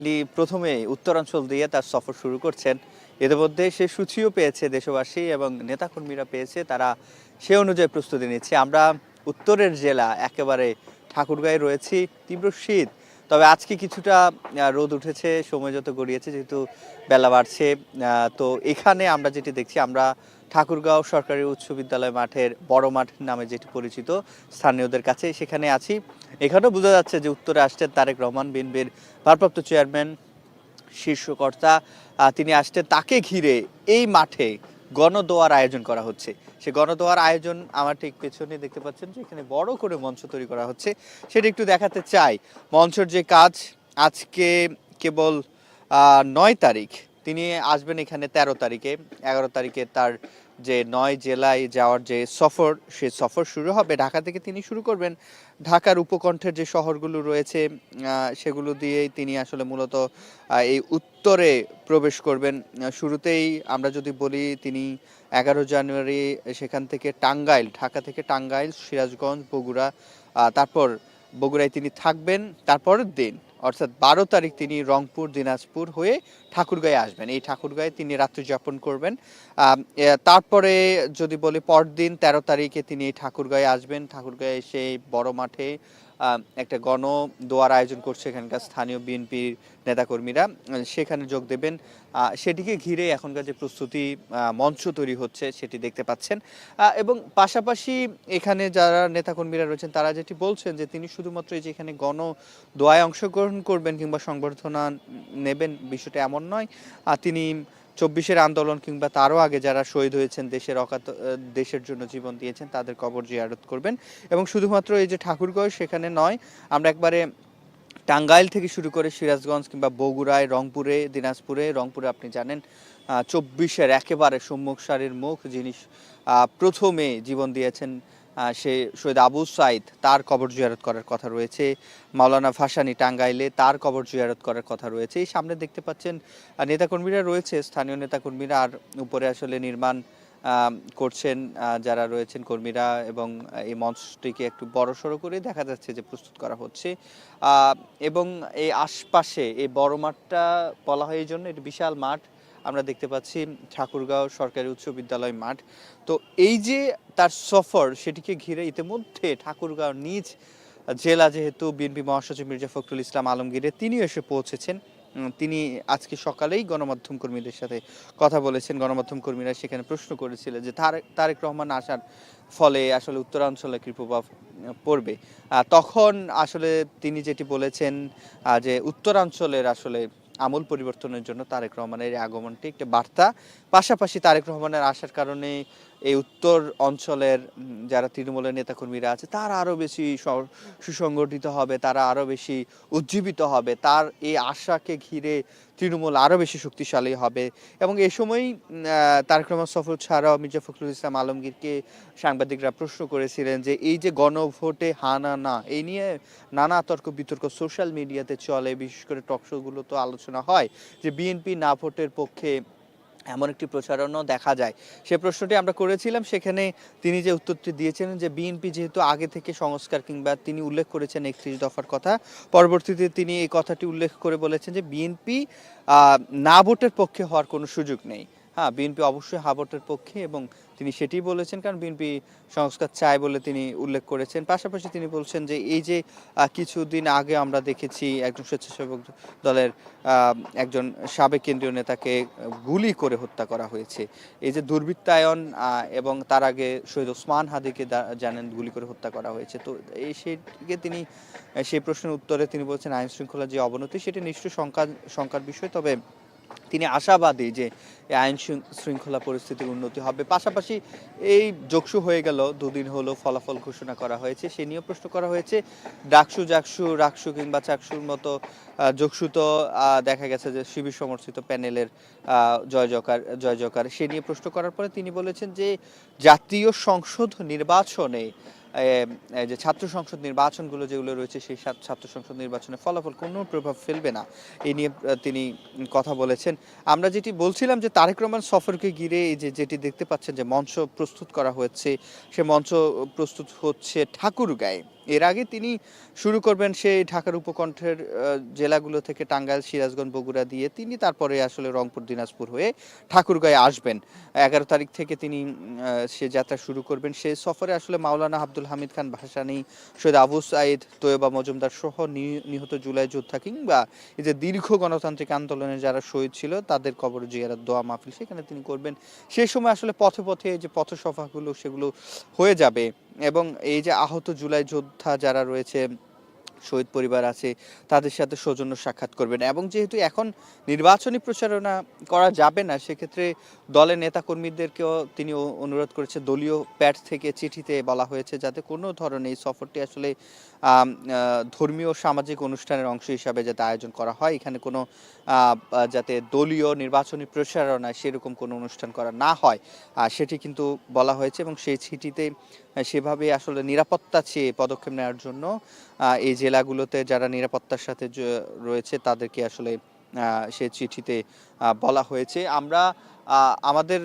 তিনি প্রথমে উত্তরাঞ্চল দিয়ে তার সফর শুরু করছেন। এর মধ্যে সে সূচিও পেয়েছে দেশবাসী এবং নেতাকর্মীরা পেয়েছে, তারা সে অনুযায়ী প্রস্তুতি নিচ্ছে। আমরা উত্তরের জেলা একেবারে ঠাকুরগাঁয়ে রয়েছি, তীব্র শীত। তবে আজকে কিছুটা রোদ উঠেছে সময় যত গড়িয়েছে, যেহেতু বেলা বাড়ছে। তো এখানে আমরা যেটি দেখছি, আমরা ঠাকুরগাঁও সরকারি উচ্চ বিদ্যালয় মাঠের বড় মাঠ নামে যেটি পরিচিত স্থানীয়দের কাছে, সেখানে আছি। এখানেও বোঝা যাচ্ছে যে উত্তরে আসছেন তারেক রহমান, বিএনপির ভারপ্রাপ্ত চেয়ারম্যান, শীর্ষকর্তা। তিনি আসছেন, তাকে ঘিরে এই মাঠে গণদোয়ার আয়োজন করা হচ্ছে। সে গণদোয়ার আয়োজন আমার ঠিক পেছনে দেখতে পাচ্ছেন যে এখানে বড় করে মঞ্চ তৈরি করা হচ্ছে, সেটা একটু দেখাতে চাই। মঞ্চের যে কাজ, আজকে কেবল 9 তারিখ তিনি আসবেন এখানে, 13 তারিখে 11 তারিখে তার যে 9 জেলায় যাওয়ার যে সফর, সে সফর শুরু হবে। ঢাকা থেকে তিনি শুরু করবেন। ঢাকার উপকণ্ঠের যে শহরগুলো রয়েছে সেগুলো দিয়েই তিনি আসলে মূলত এই উত্তরে প্রবেশ করবেন। শুরুতেই আমরা যদি বলি, তিনি 11 জানুয়ারি সেখান থেকে টাঙ্গাইল, ঢাকা থেকে টাঙ্গাইল, সিরাজগঞ্জ, বগুড়া, তারপর বগুড়ায় তিনি থাকবেন। তারপরের দিন অর্থাৎ 12 তারিখ তিনি রংপুর, দিনাজপুর হয়ে ঠাকুরগাঁয়ে আসবেন। এই ঠাকুরগাঁয়ে তিনি রাত্রি যাপন করবেন। তারপরে যদি বলি পরদিন 13 তারিখে তিনি এই ঠাকুরগাঁয়ে আসবেন। ঠাকুরগাঁয়ে এসে বড় মাঠে একটা গণদোয়ার আয়োজন করছে এখানকার স্থানীয় বিএনপির নেতাকর্মীরা, সেখানে যোগ দেবেন। সেটিকে ঘিরে এখনকার যে প্রস্তুতি, মঞ্চ তৈরি হচ্ছে সেটি দেখতে পাচ্ছেন। এবং পাশাপাশি এখানে যারা নেতাকর্মীরা রয়েছেন তারা যেটি বলছেন যে তিনি শুধুমাত্র এই যে এখানে গণদোয়ায় অংশগ্রহণ করবেন কিংবা সংবর্ধনা নেবেন, বিষয়টা এমন নয়। তিনি 24-এর আন্দোলন কিংবা তারও আগে যারা শহীদ হয়েছেন, দেশের জন্য জীবন দিয়েছেন, তাদের কবর জিয়ারত করবেন। এবং শুধুমাত্র এই যে ঠাকুরগাঁও সেখানে নয়, আমরা একবারে টাঙ্গাইল থেকে শুরু করে সিরাজগঞ্জ কিংবা বগুড়ায়, রংপুরে, দিনাজপুরে। রংপুরে আপনি জানেন 24-এর একেবারে সম্মুখ সারির মুখ, যিনি প্রথমে জীবন দিয়েছেন, সে শহীদ আবু সাইদ, তার কবর জিয়ারত করার কথা রয়েছে। মাওলানা ভাসানী টাঙ্গাইলে, তার কবর জিয়ারত করার কথা রয়েছে। এই সামনে দেখতে পাচ্ছেন নেতাকর্মীরা রয়েছে, স্থানীয় নেতাকর্মীরা, আর উপরে আসলে নির্মাণ করছেন যারা রয়েছেন কর্মীরা, এবং এই মঞ্চটিকে একটু বড়সড় করে দেখা যাচ্ছে যে প্রস্তুত করা হচ্ছে। এবং এই আশপাশে এই বড় মাঠটা বলা হয় এই জন্য, এটি বিশাল মাঠ আমরা দেখতে পাচ্ছি, ঠাকুরগাঁও সরকারি উচ্চ বিদ্যালয় মাঠ। তো এই যে তার সফর, সেটিকে ঘিরে ইতিমধ্যে ঠাকুরগাঁও নিজ জেলা, যেহেতু বিএনপি মহাসচিব মির্জা ফখরুল ইসলাম আলমগীরে তিনিও এসে পৌঁছেছেন। তিনি আজকে সকালেই গণমাধ্যম কর্মীদের সাথে কথা বলেছেন। গণমাধ্যম কর্মীরা সেখানে প্রশ্ন করেছিলেন যে তারেক রহমান আসার ফলে আসলে উত্তরাঞ্চলে কি প্রভাব পড়বে। তখন আসলে তিনি যেটি বলেছেন যে উত্তরাঞ্চলের আসলে আমূল পরিবর্তনের জন্য তারেক রহমানের আগমনটি একটা বার্তা। পাশাপাশি তারেক রহমানের আসার কারণে এই উত্তর অঞ্চলের যারা তৃণমূলের নেতাকর্মীরা আছে, তারা আরও বেশি সুসংগঠিত হবে, তারা আরও বেশি উজ্জীবিত হবে। তার এই আশাকে ঘিরে তৃণমূল আরও বেশি শক্তিশালী হবে। এবং এ সময়ই তারেক রহমান সফর ছাড়াও মির্জা ফখরুল ইসলাম আলমগীরকে সাংবাদিকরা প্রশ্ন করেছিলেন যে এই যে গণভোটে হা না, এই নিয়ে নানা তর্ক বিতর্ক সোশ্যাল মিডিয়াতে চলে, বিশেষ করে টকশোগুলো তো আলোচনা হয় যে বিএনপি না ভোটের পক্ষে এমন একটি প্রচারণাও দেখা যায়। সে প্রশ্নটি আমরা করেছিলাম, সেখানে তিনি যে উত্তরটি দিয়েছেন যে বিএনপি যেহেতু আগে থেকে সংস্কার কিংবা তিনি উল্লেখ করেছেন 31 দফার কথা, পরবর্তীতে তিনি এই কথাটি উল্লেখ করে বলেছেন যে বিএনপি না ভোটের পক্ষে হওয়ার কোনো সুযোগ নেই। হ্যাঁ, বিএনপি অবশ্যই হা ভোটের পক্ষে, এবং তিনি সেটিই বলেছেন, কারণ বিএনপি সংস্কার চায় বলে তিনি উল্লেখ করেছেন। পাশাপাশি তিনি বলছেন যে এই যে কিছুদিন আগে আমরা দেখেছি একজন স্বেচ্ছাসেবক দলের একজন সাবেক কেন্দ্রীয় নেতাকে গুলি করে হত্যা করা হয়েছে। এই যে দুর্বৃত্তায়ন, এবং তার আগে শহীদ ওসমান হাদিকে জানেন গুলি করে হত্যা করা হয়েছে। তো এই সেটিকে তিনি সেই প্রশ্নের উত্তরে তিনি বলছেন আইন শৃঙ্খলার যে অবনতি, সেটি নিশ্চয়ই শঙ্কার বিষয়। তবে তিনি আশাবাদী যে আইন শৃঙ্খলা পরিস্থিতির উন্নতি হবে। পাশাপাশি এই যোগসু হয়ে গেল, দুদিন হলো ফলাফল ঘোষণা করা হয়েছে, সে নিয়ে প্রশ্ন করা হয়েছে ডাকসু, জাকসু, রাকসু কিংবা চাকসুর মতো যোগসু তো দেখা গেছে যে শিবির সমর্থিত প্যানেলের জয় জয়কার, সে নিয়ে প্রশ্ন করার পরে তিনি বলেছেন যে জাতীয় সংসদ নির্বাচনে, যে ছাত্র সংসদ নির্বাচনগুলো যেগুলো রয়েছে, সেই ছাত্র সংসদ নির্বাচনের ফলাফল কোনো প্রভাব ফেলবে না, এই নিয়ে তিনি কথা বলেছেন। আমরা যেটি বলছিলাম যে তারেক রহমান সফরকে ঘিরে এই যেটি দেখতে পাচ্ছেন যে মঞ্চ প্রস্তুত করা হয়েছে, সে মঞ্চ প্রস্তুত হচ্ছে ঠাকুরগাঁয়ে। এর আগে তিনি শুরু করবেন সেই ঢাকার উপকণ্ঠের জেলাগুলো থেকে টাঙ্গাইল, সিরাজগঞ্জ, বগুড়া দিয়ে তিনি তারপরে আসলে রংপুর, দিনাজপুর হয়ে ঠাকুরগাঁয়ে আসবেন। ১১ তারিখ থেকে তিনি সে যাত্রা শুরু করবেন। সে সফরে আসলে মাওলানা আব্দুল হামিদ খান ভাসানী, সৈয়দ আবু সাঈদ, তৈয়বা মজুমদার সহ নিহত জুলাই যোদ্ধা কিংবা এই যে দীর্ঘ গণতান্ত্রিক আন্দোলনে যারা শহীদ ছিল তাদের কবর জিয়ারত, দোয়া মাহফিল সেখানে তিনি করবেন। সেই সময় আসলে পথে পথে যে পথসভাগুলো সেগুলো হয়ে যাবে এবং এই যে আহত জুলাই যোদ্ধা যারা রয়েছে, শহীদ পরিবার আছে, তাদের সাথে সৌজন্য সাক্ষাৎ করবেন। এবং যেহেতু এখন নির্বাচনী প্রচারণা করা যাবে না, সেক্ষেত্রে দলের নেতাকর্মীদেরকেও তিনি অনুরোধ করেছে, দলীয় প্যাড থেকে চিঠিতে বলা হয়েছে যাতে কোনো ধরনের এই সফরটি আসলে ধর্মীয় সামাজিক অনুষ্ঠানের অংশ হিসাবে যাতে আয়োজন করা হয়, এখানে কোনো যাতে দলীয় নির্বাচনী প্রচারণায় সেরকম কোনো অনুষ্ঠান করা না হয় সেটি কিন্তু বলা হয়েছে। এবং সেই চিঠিতে সেভাবে আসলে নিরাপত্তা চেয়ে পদক্ষেপ নেওয়ার জন্য এই জেলাগুলোতে যারা নিরাপত্তার সাথে রয়েছে তাদেরকে আসলে সে চিঠিতে বলা হয়েছে। আমরা আমাদের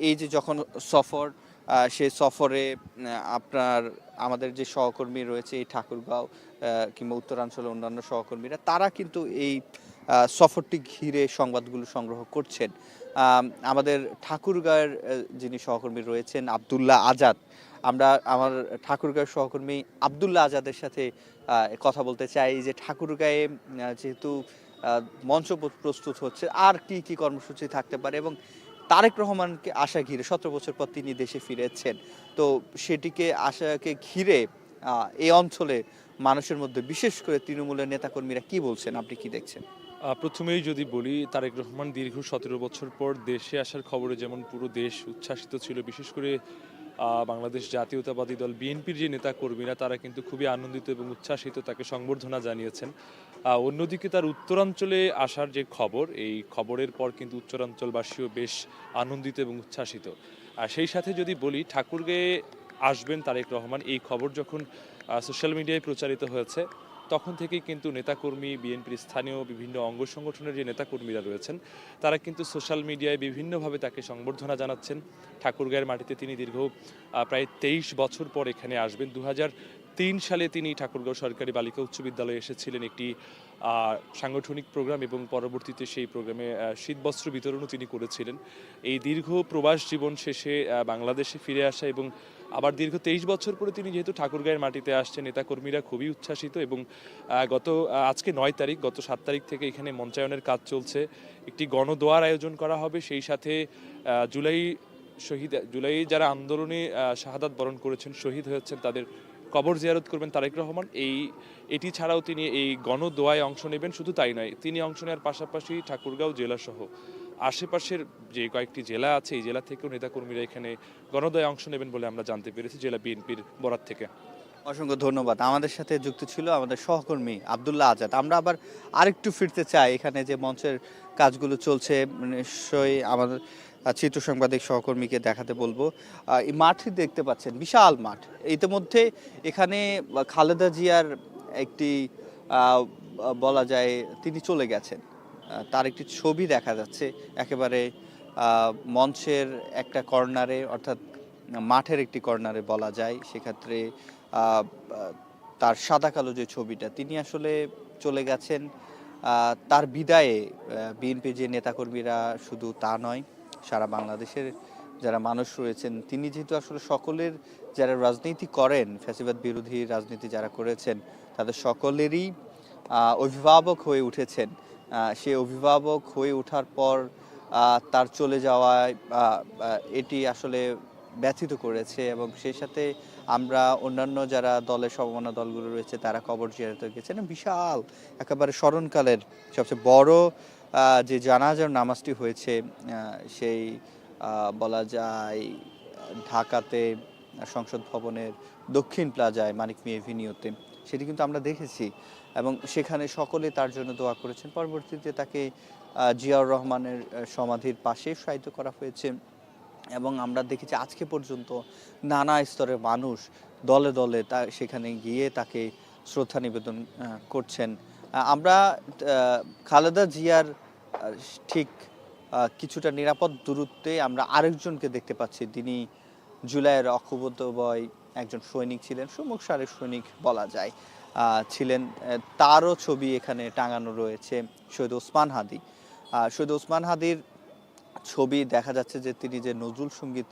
এই যে যখন সফর, সে সফরে আপনার আমাদের যে সহকর্মী রয়েছে এই ঠাকুরগাঁও কিংবা উত্তরাঞ্চলের অন্যান্য সহকর্মীরা তারা কিন্তু এই সফরটি ঘিরে সংবাদগুলো সংগ্রহ করছেন। আমাদের ঠাকুরগাঁয়ের যিনি সহকর্মী রয়েছেন আব্দুল্লাহ আজাদ, আমরা আমার ঠাকুরগাঁয়ের সহকর্মী আব্দুল্লাহ আজাদের সাথে কথা বলতে চাই যে ঠাকুরগাঁয়ে যেহেতু মঞ্চ প্রস্তুত হচ্ছে, আর কি কি কর্মসূচি থাকতে পারে এবং তারেক রহমানকে আশা ঘিরে ১৭ বছর পর তিনি দেশে ফিরেছেন, তো সেটিকে আশাকে ঘিরে এই অঞ্চলে মানুষের মধ্যে বিশেষ করে তৃণমূলের নেতাকর্মীরা কি বলছেন, আপনি কি দেখছেন? প্রথমেই যদি বলি, তারেক রহমান দীর্ঘ ১৭ বছর পর দেশে আসার খবরে যেমন পুরো দেশ উচ্ছ্বাসিত ছিল, বিশেষ করে বাংলাদেশ জাতীয়তাবাদী দল বিএনপির যে নেতা কর্মীরা তারা কিন্তু খুবই আনন্দিত এবং উচ্ছ্বাসিত, তাকে সংবর্ধনা জানিয়েছেন। অন্যদিকে তার উত্তরাঞ্চলে আসার যে খবর, এই খবরের পর কিন্তু উত্তরাঞ্চলবাসীও বেশ আনন্দিত এবং উচ্ছ্বাসিত। আর সেই সাথে যদি বলি, ঠাকুরগাঁয়ে আসবেন তারেক রহমান, এই খবর যখন সোশ্যাল মিডিয়ায় প্রচারিত হয়েছে তখন থেকেই কিন্তু নেতাকর্মী, বিএনপির স্থানীয় বিভিন্ন অঙ্গ সংগঠনের যে নেতাকর্মীরা রয়েছেন তারা কিন্তু সোশ্যাল মিডিয়ায় বিভিন্নভাবে তাকে সংবর্ধনা জানাচ্ছেন। ঠাকুরগাঁয়ের মাটিতে তিনি দীর্ঘ প্রায় ২৩ বছর পর এখানে আসবেন। ২০০৩ সালে তিনি ঠাকুরগাঁও সরকারি বালিকা উচ্চ বিদ্যালয়ে এসেছিলেন একটি সাংগঠনিক প্রোগ্রাম, এবং পরবর্তীতে সেই প্রোগ্রামে শীতবস্ত্র বিতরণও তিনি করেছিলেন। এই দীর্ঘ প্রবাস জীবন শেষে বাংলাদেশে ফিরে আসা এবং আবার দীর্ঘ ২৩ বছর পরে তিনি যেহেতু ঠাকুরগাঁয়ের মাটিতে আসছেন, নেতাকর্মীরা খুবই উচ্ছ্বাসিত। এবং আজকে ৯ তারিখ, গত ৭ তারিখ থেকে এখানে মঞ্চায়নের কাজ চলছে, একটি গণদোয়ার আয়োজন করা হবে। সেই সাথে জুলাই যারা আন্দোলনে শাহাদাত বরণ করেছেন, শহীদ হয়েছেন, তাদের কবর জিয়ারত করবেন তারেক রহমান। এটি ছাড়াও তিনি এই গণদোয়ায় অংশ নেবেন। শুধু তাই নয়, তিনি অংশ নেওয়ার পাশাপাশি ঠাকুরগাঁও জেলাসহ আশেপাশের যে কয়েকটি জেলা আছে এই জেলা থেকেও নেতাকর্মীরা এখানে গণদোয়ায় অংশ নেবেন বলে আমরা জানতে পেরেছি জেলা বিএনপির বরাত থেকে। অসংখ্য ধন্যবাদ। আমাদের সাথে যুক্ত ছিল আমাদের সহকর্মী আব্দুল্লাহ আজাদ। আমরা আবার আরেকটু ফিরতে চাই, এখানে যে মঞ্চের কাজগুলো চলছে নিশ্চয়ই আমাদের চিত্র সাংবাদিক সহকর্মীকে দেখাতে বলবো। এই মাঠটি দেখতে পাচ্ছেন, বিশাল মাঠ। ইতিমধ্যে এখানে খালেদা জিয়ার একটি বলা যায় তিনি চলে গেছেন, তার একটি ছবি দেখা যাচ্ছে একেবারে মঞ্চের একটা কর্নারে, অর্থাৎ মাঠের একটি কর্নারে বলা যায়। সেক্ষেত্রে তার সাদা কালো যে ছবিটা, তিনি আসলে চলে গেছেন। তার বিদায়ে বিএনপি যে নেতাকর্মীরা, শুধু তা নয়, সারা বাংলাদেশের যারা মানুষ রয়েছেন, তিনি যেহেতু আসলে সকলের যারা রাজনীতি করেন, ফ্যাসিবাদ বিরোধী রাজনীতি যারা করেছেন, তাদের সকলেরই অভিভাবক হয়ে উঠেছেন। সে অভিভাবক হয়ে ওঠার পর তার চলে যাওয়ায় এটি আসলে ব্যথিত করেছে। এবং সেই সাথে আমরা অন্যান্য যারা দলের সমমনা দলগুলো রয়েছে তারা কবর জিয়ারতে গেছেন। বিশাল একেবারে স্মরণকালের সবচেয়ে বড় যে জানাজার নামাজটি হয়েছে সেই বলা যায় ঢাকাতে সংসদ ভবনের দক্ষিণ প্লাজায় মানিক মিয়া এভিনিউতে, সেটি কিন্তু আমরা দেখেছি। এবং সেখানে সকলে তার জন্য দোয়া করেছেন। পরবর্তীতে তাকে জিয়াউর রহমানের সমাধির পাশে শায়িত করা হয়েছে। এবং আমরা দেখেছি আজকে পর্যন্ত নানা স্তরের মানুষ দলে দলে সেখানে গিয়ে তাকে শ্রদ্ধা নিবেদন করছেন। আমরা খালেদা জিয়ার ঠিক কিছুটা নিরাপদ দূরত্বে আমরা আরেকজনকে দেখতে পাচ্ছি, তিনি জুলাইয়ের অকুতোভয় একজন সৈনিক ছিলেন, সম্মুখ সারির সৈনিক বলা যায় ছিলেন। তারও ছবি এখানে টাঙানো রয়েছে। শহীদ ওসমান হাদি, শহীদ ওসমান হাদির ছবি দেখা যাচ্ছে যে তিনি যে নজরুল সঙ্গীত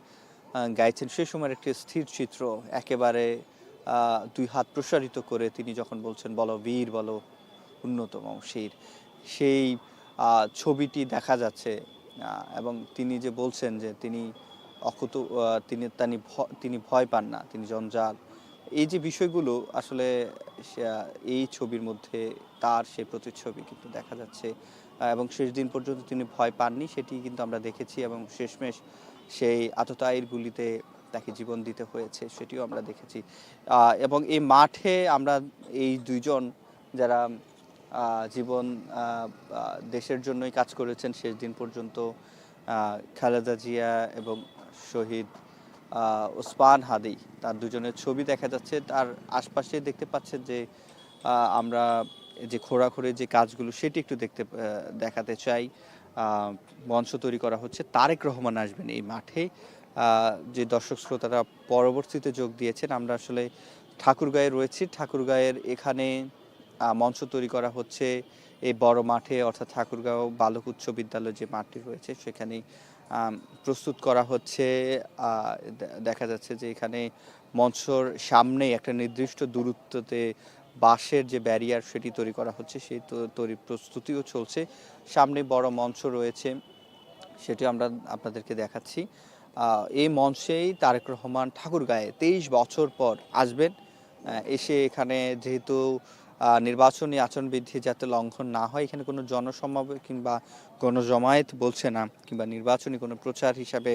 গাইছেন সে সময়ের একটি স্থির চিত্র, একেবারে দুই হাত প্রসারিত করে তিনি যখন বলছেন বলো বীর বলো অন্যতম শির, সেই ছবিটি দেখা যাচ্ছে। এবং তিনি যে বলছেন যে তিনি অকুত, তিনি ভয় পান না, তিনি জঞ্জাল। এই যে বিষয়গুলো আসলে এই ছবির মধ্যে তার সেই প্রতিচ্ছবি কিন্তু দেখা যাচ্ছে। এবং শেষ দিন পর্যন্ত তিনি ভয় পাননি সেটি কিন্তু আমরা দেখেছি, এবং শেষমেশ সেই আততায়ীর গুলিতে তাকে জীবন দিতে হয়েছে সেটিও আমরা দেখেছি। এবং এই মাঠে আমরা এই দুইজন যারা জীবন দেশের জন্যই কাজ করেছেন শেষ দিন পর্যন্ত, খালেদা জিয়া এবং শহীদ ওসমান হাদি, তার দুজনের ছবি দেখা যাচ্ছে। তার আশপাশে দেখতে পাচ্ছেন যে আমরা যে খোঁড়াখুড়ি যে কাজগুলো সেটি একটু দেখাতে চাই। মঞ্চ তৈরি করা হচ্ছে, তারেক রহমান আসবেন এই মাঠে। যে দর্শক শ্রোতারা পরবর্তীতে যোগ দিয়েছেন, আমরা আসলে ঠাকুরগাঁয়ে রয়েছি। ঠাকুরগাঁয়ের এখানে মঞ্চ তৈরি করা হচ্ছে এই বড় মাঠে, অর্থাৎ ঠাকুরগাঁও বালক উচ্চ বিদ্যালয় যে মাঠটি রয়েছে সেখানেই প্রস্তুত করা হচ্ছে। দেখা যাচ্ছে যে এখানে মঞ্চর সামনে একটা নির্দিষ্ট দূরত্বতে বাঁশের যে ব্যারিয়ার সেটি তৈরি করা হচ্ছে, সেই তৈরি প্রস্তুতিও চলছে। সামনে বড় মঞ্চ রয়েছে, সেটি আমরা আপনাদেরকে দেখাচ্ছি। এই মঞ্চেই তারেক রহমান ঠাকুরগাঁয়ে 23 বছর পর আসবেন। এসে এখানে যেহেতু নির্বাচনী আচরণবিধি যাতে লঙ্ঘন না হয়, এখানে কোনো জনসমাবেশ কিংবা কোনো জমায়েত বলছে না, কিংবা নির্বাচনী কোনো প্রচার হিসাবে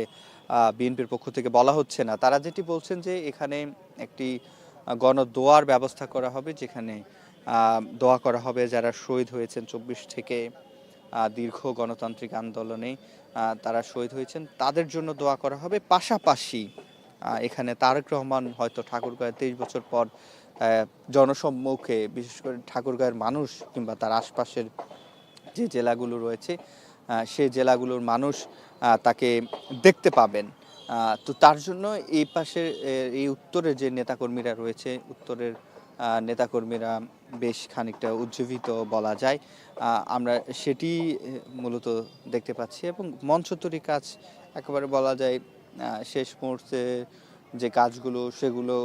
বিএনপির পক্ষ থেকে বলা হচ্ছে না। তারা যেটি বলছেন যে এখানে একটি গণদোয়ার ব্যবস্থা করা হবে, যেখানে দোয়া করা হবে যারা শহীদ হয়েছেন 24 থেকে দীর্ঘ গণতান্ত্রিক আন্দোলনে তারা শহীদ হয়েছেন, তাদের জন্য দোয়া করা হবে। পাশাপাশি এখানে তারেক রহমান হয়তো ঠাকুরগাঁয়ে 23 বছর পর জনসম্মুখে, বিশেষ করে ঠাকুরগাঁয়ের মানুষ কিংবা তার আশপাশের যে জেলাগুলো রয়েছে সেই জেলাগুলোর মানুষ তাকে দেখতে পাবেন। তো তার জন্য এই পাশে এই উত্তরের যে নেতাকর্মীরা রয়েছে, উত্তরের নেতাকর্মীরা বেশ খানিকটা উজ্জীবিত বলা যায়। আমরা সেটি মূলত দেখতে পাচ্ছি, এবং মঞ্চ তৈরি কাজ একেবারে বলা যায় শেষ মুহূর্তে যে কাজগুলো সেগুলো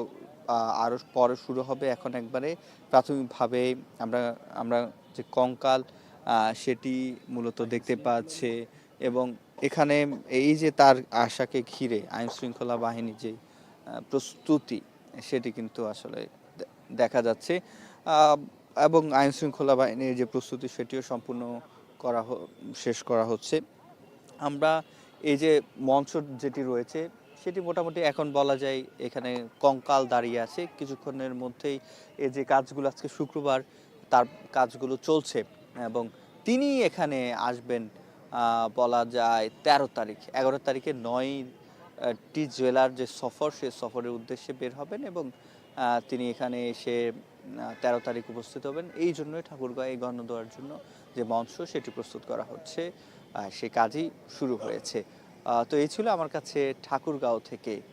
আরও পরে শুরু হবে। এখন একবারে প্রাথমিকভাবে আমরা আমরা যে কঙ্কাল সেটি মূলত দেখতে পাচ্ছে, এবং এখানে এই যে তার আশাকে ঘিরে আইন শৃঙ্খলা বাহিনী যে প্রস্তুতি সেটি কিন্তু আসলে দেখা যাচ্ছে। এবং আইন শৃঙ্খলা বাহিনীর যে প্রস্তুতি সেটিও সম্পূর্ণ শেষ করা হচ্ছে। আমরা এই যে মঞ্চ যেটি রয়েছে সেটি মোটামুটি এখন বলা যায় এখানে কঙ্কাল দাঁড়িয়ে আছে। কিছুক্ষণের মধ্যেই এই যে কাজগুলো, আজকে শুক্রবার, তার কাজগুলো চলছে, এবং তিনি এখানে আসবেন বলা যায় 13 তারিখ। 11 তারিখে 9টি জেলার যে সফর, সে সফরের উদ্দেশ্যে বের হবেন, এবং তিনি এখানে এসে 13 তারিখ উপস্থিত হবেন। এই জন্যই ঠাকুরগাঁয়ে গণদোয়ার জন্য যে মঞ্চ সেটি প্রস্তুত করা হচ্ছে, সে কাজই শুরু হয়েছে। তো এই ছিল আমার কাছে ঠাকুরগাঁও থেকে